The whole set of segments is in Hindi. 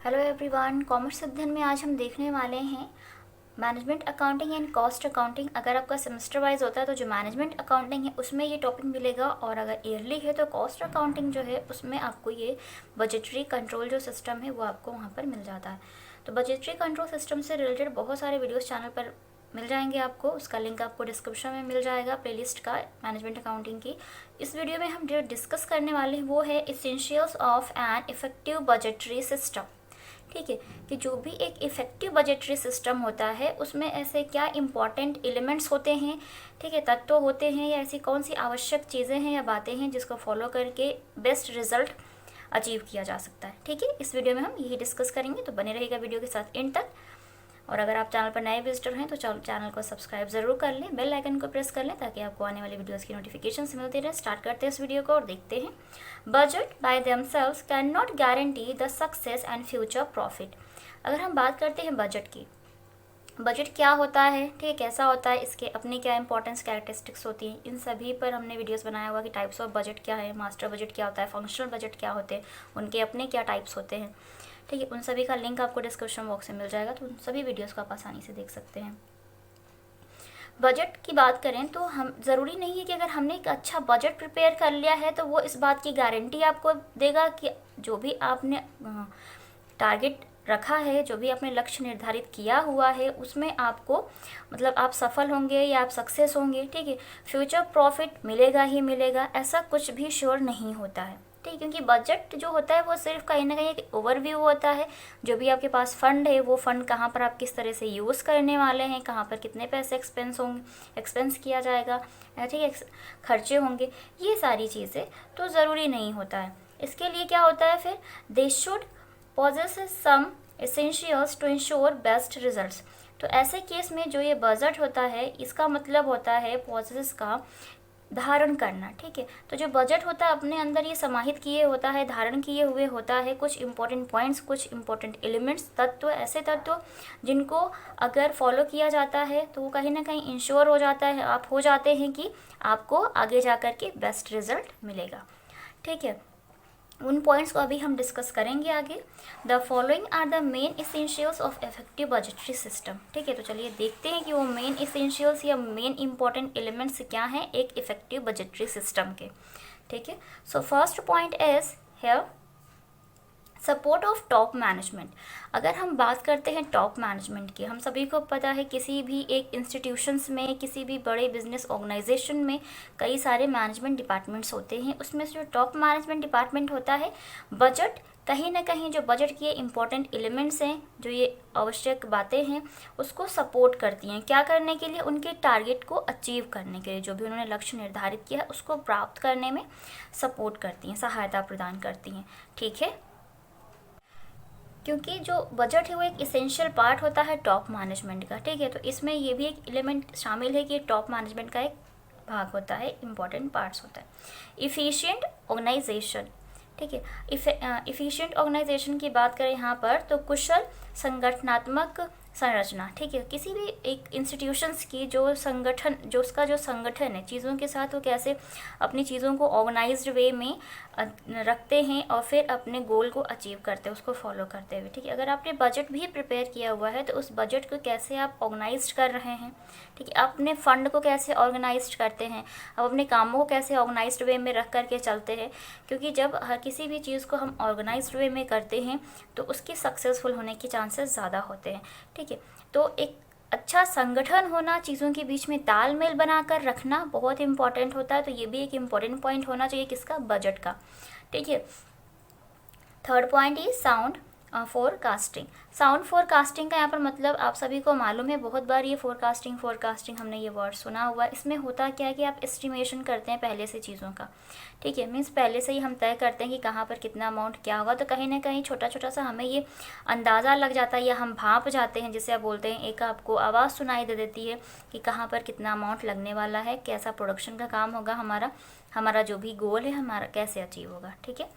हेलो एवरीवन, कॉमर्स अध्ययन में आज हम देखने वाले हैं management accounting and cost accounting. अगर आपका सेमेस्टर वाइज होता है तो जो मैनेजमेंट अकाउंटिंग है उसमें ये टॉपिक मिलेगा, और अगर ईयरली है तो कॉस्ट अकाउंटिंग जो है उसमें आपको ये बजटरी कंट्रोल जो सिस्टम है वो आपको वहाँ पर मिल जाता है। तो बजटरी कंट्रोल सिस्टम से रिलेटेड बहुत सारे वीडियोज़ चैनल पर मिल जाएंगे आपको, उसका लिंक आपको डिस्क्रिप्शन में मिल जाएगा प्लेलिस्ट का मैनेजमेंट अकाउंटिंग की। इस वीडियो में हम जो डिस्कस करने वाले हैं वो है essentials of an effective budgetary system. ठीक है, कि जो भी एक इफेक्टिव बजटरी सिस्टम होता है उसमें ऐसे क्या इंपॉर्टेंट एलिमेंट्स होते हैं, ठीक है, तत्व होते हैं, या ऐसी कौन सी आवश्यक चीज़ें हैं या बातें हैं जिसको फॉलो करके बेस्ट रिजल्ट अचीव किया जा सकता है। ठीक है, इस वीडियो में हम यही डिस्कस करेंगे, तो बने रहेगा वीडियो के साथ एंड तक। और अगर आप चैनल पर नए विजिटर हैं तो चैनल को सब्सक्राइब जरूर कर लें, बेल आइकन को प्रेस कर लें ताकि आपको आने वाली वीडियोस की नोटिफिकेशन मिलती रहे। स्टार्ट करते हैं इस वीडियो को और देखते हैं। Budget by themselves can not guarantee the success and future profit. अगर हम बात करते हैं बजट की, बजट क्या होता है, ठीक है, कैसा होता है, इसके अपनी क्या इंपॉर्टेंस कैरेक्टरिस्टिक्स होती हैं, इन सभी पर हमने वीडियोस बनाया हुआ कि टाइप्स ऑफ बजट क्या है, मास्टर बजट क्या होता है, फंक्शनल बजट क्या होते हैं, उनके अपने क्या टाइप्स होते हैं। ठीक है, उन सभी का लिंक आपको डिस्क्रिप्शन बॉक्स में मिल जाएगा, तो उन सभी वीडियोस को आप आसानी से देख सकते हैं। बजट की बात करें तो हम ज़रूरी नहीं है कि अगर हमने एक अच्छा बजट प्रिपेयर कर लिया है तो वो इस बात की गारंटी आपको देगा कि जो भी आपने टारगेट रखा है, जो भी आपने लक्ष्य निर्धारित किया हुआ है उसमें आपको मतलब आप सफल होंगे या आप सक्सेस होंगे। ठीक है, फ्यूचर प्रॉफिट मिलेगा ही मिलेगा, ऐसा कुछ भी श्योर नहीं होता है। ठीक, क्योंकि बजट जो होता है वो सिर्फ कहीं ना कहीं एक ओवरव्यू होता है। जो भी आपके पास फंड है वो फंड कहाँ पर आप किस तरह से यूज़ करने वाले हैं, कहाँ पर कितने पैसे एक्सपेंस किया जाएगा, ठीक है, खर्चे होंगे, ये सारी चीज़ें तो ज़रूरी नहीं होता है। इसके लिए क्या होता है फिर, they should possesses some essentials to ensure best results। तो ऐसे केस में जो ये बजट होता है इसका मतलब होता है possesses का धारण करना। ठीक है, तो जो बजट होता है अपने अंदर ये समाहित किए होता है, धारण किए हुए होता है कुछ इंपॉर्टेंट पॉइंट्स, कुछ इंपॉर्टेंट एलिमेंट्स, तत्व, ऐसे तत्व जिनको अगर फॉलो किया जाता है तो वो कहीं ना कहीं इंश्योर हो जाता है, आप हो जाते हैं कि आपको आगे जा कर के बेस्ट रिजल्ट मिलेगा। ठीक है, उन पॉइंट्स को अभी हम डिस्कस करेंगे आगे। The following are the main essentials of effective budgetary system. ठीक है, तो चलिए देखते हैं कि वो मेन इसेंशियल्स या मेन इंपॉर्टेंट एलिमेंट्स क्या हैं एक इफेक्टिव बजटरी सिस्टम के। ठीक है, so first point is here support of top management. अगर हम बात करते हैं टॉप मैनेजमेंट की, हम सभी को पता है किसी भी एक इंस्टीट्यूशंस में, किसी भी बड़े बिजनेस ऑर्गेनाइजेशन में कई सारे मैनेजमेंट डिपार्टमेंट्स होते हैं। उसमें से जो टॉप मैनेजमेंट डिपार्टमेंट होता है, बजट कहीं ना कहीं जो बजट के इंपॉर्टेंट एलिमेंट्स हैं, जो ये आवश्यक बातें हैं, उसको सपोर्ट करती हैं। क्या करने के लिए, उनके टारगेट को अचीव करने के लिए, जो भी उन्होंने लक्ष्य निर्धारित किया है उसको प्राप्त करने में सपोर्ट करती हैं, सहायता प्रदान करती हैं। ठीक है, क्योंकि जो बजट है वो एक इसेंशियल पार्ट होता है टॉप मैनेजमेंट का। ठीक है, तो इसमें ये भी एक एलिमेंट शामिल है कि टॉप मैनेजमेंट का एक भाग होता है, इम्पॉर्टेंट पार्ट्स होता है। Efficient organisation. ठीक है, इफ़िशिएंट ऑर्गेनाइजेशन की बात करें यहाँ पर तो कुशल संगठनात्मक संरचना। ठीक है, किसी भी एक इंस्टीट्यूशंस की जो संगठन, जो उसका जो संगठन है चीज़ों के साथ, वो कैसे अपनी चीज़ों को ऑर्गेनाइज्ड वे में रखते हैं और फिर अपने गोल को अचीव करते हैं, उसको फॉलो करते हुए। ठीक है, अगर आपने बजट भी प्रिपेयर किया हुआ है तो उस बजट को कैसे आप ऑर्गेनाइज्ड कर रहे हैं, ठीक है, अपने फंड को कैसे ऑर्गेनाइज्ड करते हैं, अब अपने कामों को कैसे ऑर्गेनाइज्ड वे में रख करके चलते हैं। क्योंकि जब हर किसी भी चीज़ को हम ऑर्गेनाइज्ड वे में करते हैं तो उसकी सक्सेसफुल होने के चांसेस ज़्यादा होते हैं। ठीक है, तो एक अच्छा संगठन होना, चीज़ों के बीच में तालमेल बनाकर रखना बहुत इंपॉर्टेंट होता है। तो ये भी एक इम्पॉर्टेंट पॉइंट होना चाहिए किसका, बजट का। ठीक है, third point is sound forecasting. Sound forecasting का यहाँ पर मतलब आप सभी को मालूम है, बहुत बार ये फोरकास्टिंग हमने ये वर्ड सुना हुआ है। इसमें होता क्या है कि आप एस्टिमेशन करते हैं पहले से चीज़ों का। ठीक है, मीन्स पहले से ही हम तय करते हैं कि कहाँ पर कितना अमाउंट क्या होगा, तो कहीं ना कहीं छोटा छोटा सा हमें ये अंदाज़ा लग जाता है या हम भाप जाते हैं, जिसे आप बोलते हैं, एक आपको आवाज़ सुनाई दे देती है कि कहाँ पर कितना अमाउंट लगने वाला है, कैसा प्रोडक्शन का काम होगा, हमारा जो भी गोल है हमारा कैसे अचीव होगा। ठीक है,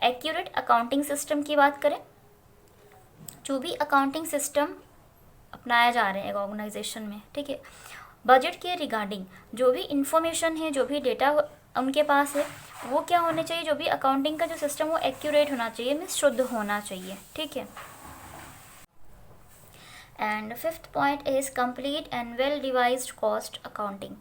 एक्यूरेट अकाउंटिंग सिस्टम की बात करें, जो भी अकाउंटिंग सिस्टम अपनाया जा रहे हैं एक ऑर्गेनाइजेशन में। ठीक है, बजट के रिगार्डिंग जो भी इंफॉर्मेशन है, जो भी डेटा उनके पास है वो क्या होने चाहिए, जो भी अकाउंटिंग का जो सिस्टम वो एक्यूरेट होना चाहिए, मीन्स शुद्ध होना चाहिए, ठीक है। And fifth point is complete and well devised cost accounting,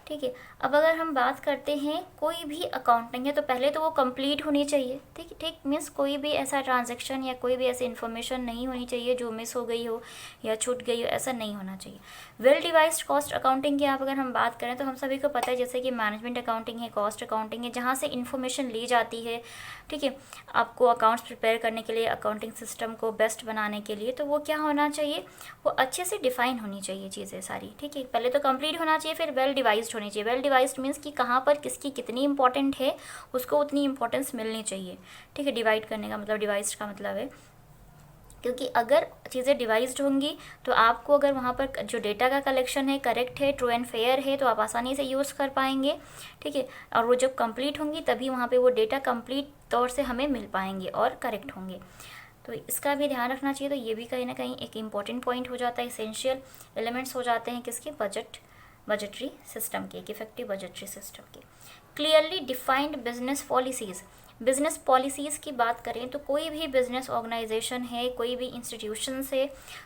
ठीक है। अब अगर हम बात करते हैं कोई भी अकाउंटिंग है तो पहले तो वो कंप्लीट होनी चाहिए, ठीक है, ठीक, मीन्स कोई भी ऐसा ट्रांजैक्शन या कोई भी ऐसी इन्फॉर्मेशन नहीं होनी चाहिए जो मिस हो गई हो या छूट गई हो, ऐसा नहीं होना चाहिए। वेल डिवाइज्ड कॉस्ट अकाउंटिंग की आप अगर हम बात करें तो हम सभी को पता है जैसे कि मैनेजमेंट अकाउंटिंग है, कॉस्ट अकाउंटिंग है, जहाँ से इन्फॉर्मेशन ली जाती है, ठीक है, आपको अकाउंट्स प्रिपेयर करने के लिए, अकाउंटिंग सिस्टम को बेस्ट बनाने के लिए, तो वो क्या होना चाहिए, वो अच्छे से डिफाइन होनी चाहिए चीज़ें सारी, ठीक है। पहले तो कंप्लीट होना चाहिए, फिर वेल डिवाइज्ड होनी चाहिए। वेल डिवाइज्ड मीन्स कि कहाँ पर किसकी कितनी इंपॉर्टेंट है उसको उतनी इंपॉर्टेंस मिलनी चाहिए, ठीक है। डिवाइड करने का मतलब, डिवाइज्ड का मतलब है, क्योंकि अगर चीज़ें डिवाइज्ड होंगी तो आपको अगर वहाँ पर जो डेटा का कलेक्शन है करेक्ट है, ट्रू एंड फेयर है, तो आप आसानी से यूज़ कर पाएंगे, ठीक है। और वो जब कंप्लीट होंगी तभी वहाँ पे वो डेटा कंप्लीट तौर से हमें मिल पाएंगे और करेक्ट होंगे, तो इसका भी ध्यान रखना चाहिए। तो ये भी कहीं ना कहीं एक इम्पॉर्टेंट पॉइंट हो जाता है, इसेंशियल एलिमेंट्स हो जाते हैं किसके, बजटरी सिस्टम के, एक इफेक्टिव बजटरी सिस्टम के। Clearly defined business policies, business policies की बात करें तो कोई भी बिजनेस ऑर्गेनाइजेशन है, कोई भी इंस्टीट्यूशन है,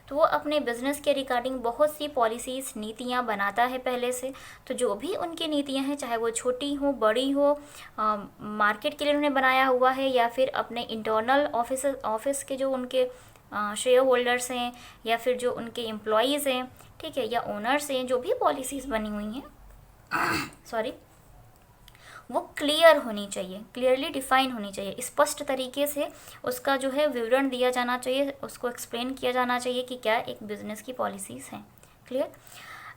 तो वो अपने बिजनेस के रिगार्डिंग बहुत सी पॉलिसीज़, नीतियाँ बनाता है पहले से। तो जो भी उनकी नीतियाँ हैं, चाहे वो छोटी हो बड़ी हो, मार्केट के लिए उन्होंने बनाया हुआ है या फिर अपने इंटरनल ऑफिस के जो उनके शेयर होल्डर्स हैं या फिर जो उनके एम्प्लॉयज़ हैं, ठीक है, या ओनर्स हैं, जो भी पॉलिसीज़ बनी हुई हैं सॉरी, वो क्लियर होनी चाहिए, क्लियरली डिफाइन होनी चाहिए, स्पष्ट तरीके से उसका जो है विवरण दिया जाना चाहिए, उसको एक्सप्लेन किया जाना चाहिए कि क्या एक बिजनेस की पॉलिसीज़ हैं। Clear.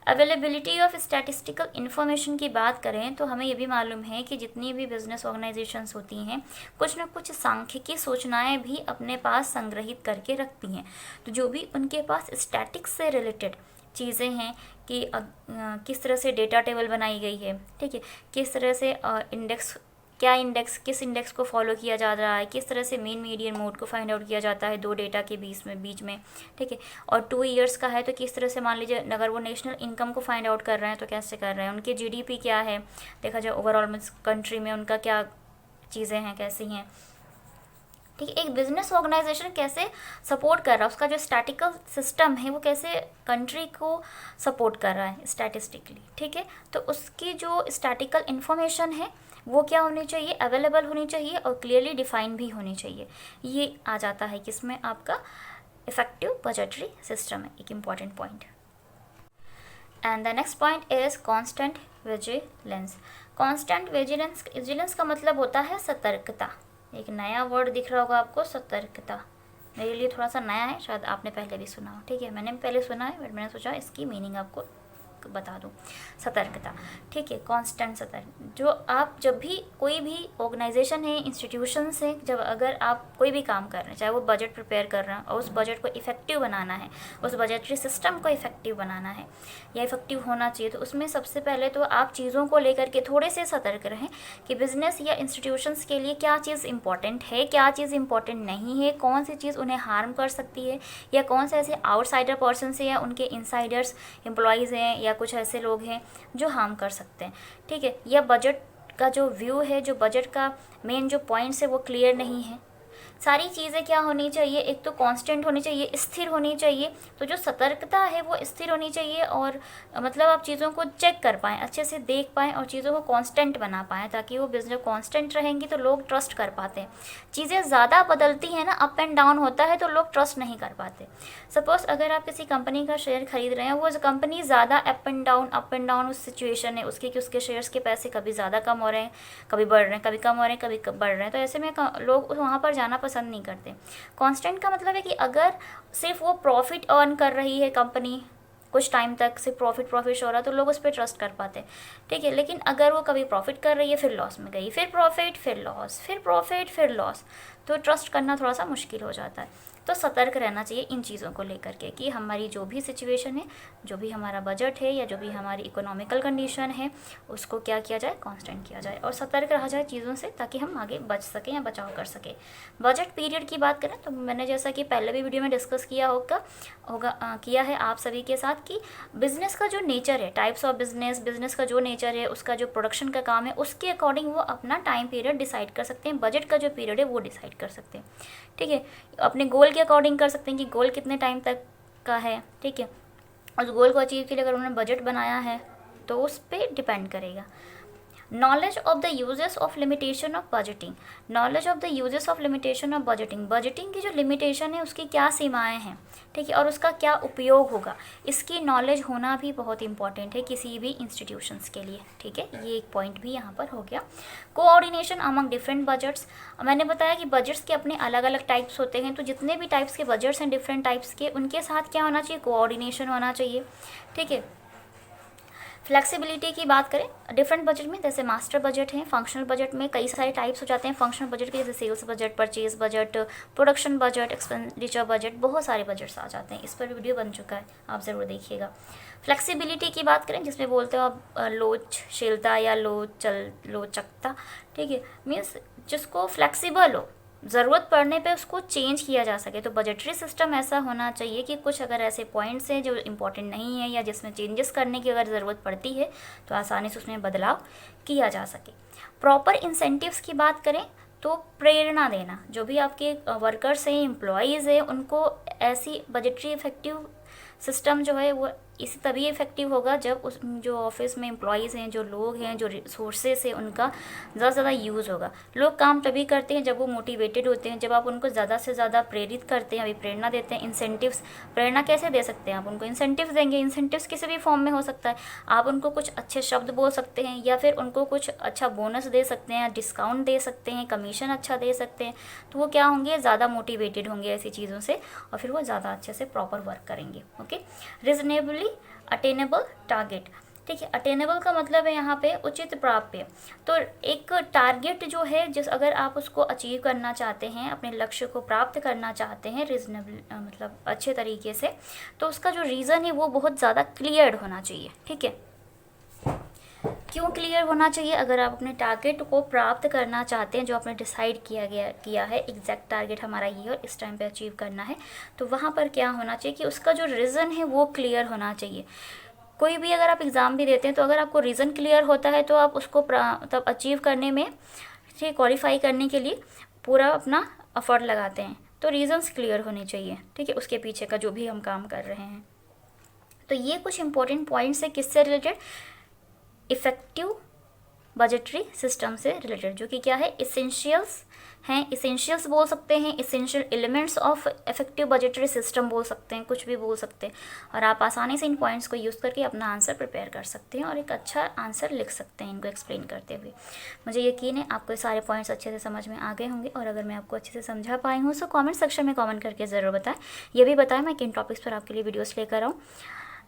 Availability of statistical information की बात करें तो हमें ये भी मालूम है कि जितनी भी बिजनेस ऑर्गेनाइजेशंस होती हैं कुछ ना कुछ सांख्यिकी सूचनाएं भी अपने पास संग्रहित करके रखती हैं। तो जो भी उनके पास स्टैटिक्स से रिलेटेड चीज़ें हैं कि किस तरह से डेटा टेबल बनाई गई है, ठीक है, किस तरह से इंडेक्स, क्या इंडेक्स, किस इंडेक्स को फॉलो किया जा रहा है, किस तरह से मीन मीडियन मोड को फाइंड आउट किया जाता है दो डेटा के बीच में, ठीक है। और 2 ईयर्स का है तो किस तरह से, मान लीजिए अगर वो नेशनल इनकम को फाइंड आउट कर रहे हैं तो कैसे कर रहे हैं, उनके जीडीपी क्या है, देखा जाए ओवरऑल में कंट्री में उनका क्या चीज़ें हैं, कैसी हैं, ठीक है। एक बिजनेस ऑर्गेनाइजेशन कैसे सपोर्ट कर रहा है, उसका जो स्टैटिकल सिस्टम है वो कैसे कंट्री को सपोर्ट कर रहा है स्टैटिस्टिकली, ठीक है। तो उसकी जो स्टैटिकल इन्फॉर्मेशन है वो क्या होनी चाहिए, अवेलेबल होनी चाहिए और क्लियरली डिफाइन भी होनी चाहिए। ये आ जाता है किसमें, आपका इफेक्टिव बजटरी सिस्टम है, एक important point. And the next point is constant vigilance. Constant vigilance का मतलब होता है सतर्कता। एक नया वर्ड दिख रहा होगा आपको, सतर्कता, मेरे लिए थोड़ा सा नया है, शायद आपने पहले भी सुना हो, ठीक है, मैंने पहले सुना है बट मैंने सोचा इसकी मीनिंग आपको बता दूं। सतर्कता, ठीक है, कांस्टेंट सतर्क, जो आप जब भी कोई भी ऑर्गेनाइजेशन है, इंस्टीट्यूशन से जब अगर आप कोई भी काम कर रहे हैं, चाहे वो बजट प्रिपेयर कर रहे हैं और उस बजट को इफेक्टिव बनाना है, उस बजटरी सिस्टम को इफेक्टिव बनाना है या इफेक्टिव होना चाहिए, तो उसमें सबसे पहले तो आप चीज़ों को लेकर के थोड़े से सतर्क रहें कि बिजनेस या इंस्टीट्यूशंस के लिए क्या चीज़ इंपॉर्टेंट है, क्या चीज़ इंपॉर्टेंट नहीं है, कौन सी चीज़ उन्हें हार्म कर सकती है, या कौन से ऐसे आउटसाइडर पर्सन से या उनके इनसाइडर्स एम्प्लॉयज़ हैं या कुछ ऐसे लोग हैं जो हार्म कर सकते हैं, ठीक है। या बजट का जो व्यू है, जो बजट का मेन जो पॉइंट्स है वो क्लियर नहीं है। सारी चीज़ें क्या होनी चाहिए, एक तो कांस्टेंट होनी चाहिए, स्थिर होनी चाहिए। तो जो सतर्कता है वो स्थिर होनी चाहिए और मतलब आप चीज़ों को चेक कर पाएँ, अच्छे से देख पाएँ और चीज़ों को कांस्टेंट बना पाएँ, ताकि वो बिजनेस कांस्टेंट रहेंगी तो लोग ट्रस्ट कर पाते हैं। चीज़ें ज़्यादा बदलती हैं ना, अप एंड डाउन होता है तो लोग ट्रस्ट नहीं कर पाते। सपोज़ अगर आप किसी कंपनी का शेयर खरीद रहे हैं, वो कंपनी ज़्यादा अप एंड डाउन उस सिचुएशन है उसकी कि उसके शेयर्स के पैसे कभी ज़्यादा कम हो रहे हैं, कभी बढ़ रहे हैं, कभी कम हो रहे हैं, कभी बढ़ रहे हैं, तो ऐसे में लोग वहाँ पर जाना पसंद नहीं करते। कांस्टेंट का मतलब है कि अगर सिर्फ वो प्रॉफिट अर्न कर रही है कंपनी, कुछ टाइम तक सिर्फ प्रॉफिट हो रहा है, तो लोग उस पर ट्रस्ट कर पाते हैं, ठीक है। लेकिन अगर वो कभी प्रॉफिट कर रही है, फिर लॉस में गई, फिर प्रॉफिट, फिर लॉस, फिर प्रॉफिट, फिर लॉस, तो ट्रस्ट करना थोड़ा सा मुश्किल हो जाता है। तो सतर्क रहना चाहिए इन चीज़ों को लेकर के कि हमारी जो भी सिचुएशन है, जो भी हमारा बजट है या जो भी हमारी इकोनॉमिकल कंडीशन है, उसको क्या किया जाए, कांस्टेंट किया जाए और सतर्क रहा जाए चीज़ों से, ताकि हम आगे बच सकें या बचाव कर सकें। बजट पीरियड की बात करें तो मैंने जैसा कि पहले भी वीडियो में डिस्कस किया किया है आप सभी के साथ कि बिज़नेस का जो नेचर है, टाइप्स ऑफ बिज़नेस का जो नेचर है, उसका जो प्रोडक्शन का काम है, उसके अकॉर्डिंग वो अपना टाइम पीरियड डिसाइड कर सकते हैं, बजट का जो पीरियड है वो डिसाइड कर सकते हैं। ठीक है, अपने गोल के अकॉर्डिंग कर सकते हैं कि गोल कितने टाइम तक का है। ठीक है, उस गोल को अचीव के लिए अगर उन्होंने बजट बनाया है तो उस पर डिपेंड करेगा। Knowledge of the uses of limitation of budgeting, knowledge of the uses of limitation of budgeting, budgeting की जो लिमिटेशन है उसकी क्या सीमाएं हैं, ठीक है, और उसका क्या उपयोग होगा, इसकी नॉलेज होना भी बहुत इंपॉर्टेंट है किसी भी इंस्टीट्यूशंस के लिए। ठीक है, ये एक पॉइंट भी यहाँ पर हो गया। कोऑर्डिनेशन अमंग डिफरेंट बजट्स, मैंने बताया कि बजट्स के अपने अलग अलग टाइप्स होते हैं, तो जितने भी टाइप्स के बजट्स हैं डिफरेंट टाइप्स के, उनके साथ क्या होना चाहिए, कोऑर्डिनेशन होना चाहिए। ठीक है, फ्लेक्सिबिलिटी की बात करें डिफरेंट बजट में, जैसे मास्टर बजट है, फंक्शनल बजट में कई सारे टाइप्स हो जाते हैं फंक्शनल बजट के, जैसे sales budget, purchase budget, production budget, expenditure budget, बहुत सारे बजट्स आ जाते हैं। इस पर भी वीडियो बन चुका है, आप ज़रूर देखिएगा। फ्लेक्सिबिलिटी की बात करें जिसमें बोलते हो आप लोचशीलता या लोचकता। ठीक है, मीन्स जिसको फ्लेक्सिबल हो, ज़रूरत पड़ने पे उसको चेंज किया जा सके। तो बजटरी सिस्टम ऐसा होना चाहिए कि कुछ अगर ऐसे पॉइंट्स हैं जो इम्पोर्टेंट नहीं है या जिसमें चेंजेस करने की अगर ज़रूरत पड़ती है तो आसानी से उसमें बदलाव किया जा सके। प्रॉपर इंसेंटिव्स की बात करें तो प्रेरणा देना, जो भी आपके वर्कर्स हैं, एम्प्लॉयज़ हैं, उनको ऐसी बजटरी इफेक्टिव सिस्टम जो है वो इसी तभी इफेक्टिव होगा जब उस जो ऑफिस में एम्प्लॉयज़ हैं, जो लोग हैं, जो रिसोर्सेस है, उनका ज़्यादा से ज़्यादा यूज़ होगा। लोग काम तभी करते हैं जब वो मोटिवेटेड होते हैं, जब आप उनको ज़्यादा से ज़्यादा प्रेरित करते हैं, अभी प्रेरणा देते हैं। इंसेंटिव्स, प्रेरणा कैसे दे सकते हैं, आप उनको इंसेंटिव्स देंगे। इंसेंटिव्स किसी भी फॉर्म में हो सकता है, आप उनको कुछ अच्छे शब्द बोल सकते हैं या फिर उनको कुछ अच्छा बोनस दे सकते हैं, डिस्काउंट दे सकते हैं, कमीशन अच्छा दे सकते हैं, तो वो क्या होंगे, ज़्यादा मोटिवेटेड होंगे ऐसी चीज़ों से और फिर वो ज़्यादा अच्छे से प्रॉपर वर्क करेंगे। Okay, reasonably attainable target. ठीक है, अटेनेबल का मतलब है यहाँ पे उचित प्राप्य। तो एक टारगेट जो है, जिस अगर आप उसको अचीव करना चाहते हैं, अपने लक्ष्य को प्राप्त करना चाहते हैं रीजनेबल मतलब अच्छे तरीके से, तो उसका जो रीज़न है वो बहुत ज़्यादा क्लियर होना चाहिए। ठीक है, क्यों क्लियर होना चाहिए, अगर आप अपने टारगेट को प्राप्त करना चाहते हैं जो आपने डिसाइड किया है, एग्जैक्ट टारगेट हमारा ये और इस टाइम पे अचीव करना है, तो वहाँ पर क्या होना चाहिए कि उसका जो रीज़न है वो क्लियर होना चाहिए। कोई भी अगर आप एग्ज़ाम भी देते हैं तो अगर आपको रीज़न क्लियर होता है तो आप उसको तब अचीव करने में, क्वालिफाई करने के लिए पूरा अपना एफर्ट लगाते हैं। तो रीज़न्स क्लियर होने चाहिए, ठीक है, उसके पीछे का जो भी हम काम कर रहे हैं। तो ये कुछ इंपॉर्टेंट पॉइंट्स है किससे रिलेटेड, इफ़ेक्टिव बजटरी सिस्टम से रिलेटेड, जो कि क्या है, इसेंशियल्स हैं, इसेंशियल्स बोल सकते हैं, essential elements of effective budgetary system बोल सकते हैं, कुछ भी बोल सकते हैं। और आप आसानी से इन पॉइंट्स को यूज़ करके अपना आंसर प्रिपेयर कर सकते हैं और एक अच्छा आंसर लिख सकते हैं इनको एक्सप्लेन करते हुए। मुझे यकीन है आपको ये सारे पॉइंट्स अच्छे से समझ में आ गए होंगे, और अगर मैं आपको अच्छे से समझा पाई हूँ तो कॉमेंट सेक्शन में कॉमेंट करके ज़रूर बताएं। ये भी बताएं मैं किन टॉपिक्स पर आपके लिए वीडियोज़ लेकर आऊँ।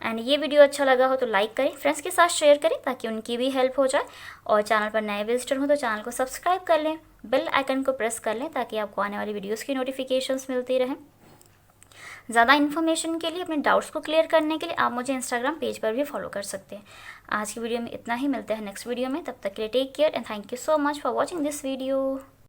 एंड ये वीडियो अच्छा लगा हो तो लाइक करें, फ्रेंड्स के साथ शेयर करें ताकि उनकी भी हेल्प हो जाए, और चैनल पर नए विजिटर हो तो चैनल को सब्सक्राइब कर लें, बेल आइकन को प्रेस कर लें ताकि आपको आने वाली वीडियोस की नोटिफिकेशंस मिलती रहें। ज़्यादा इन्फॉर्मेशन के लिए, अपने डाउट्स को क्लियर करने के लिए आप मुझे इंस्टाग्राम पेज पर भी फॉलो कर सकते हैं। आज की वीडियो में इतना ही, मिलते हैं नेक्स्ट वीडियो में, तब तक के लिए take care and thank you so much for watching this video.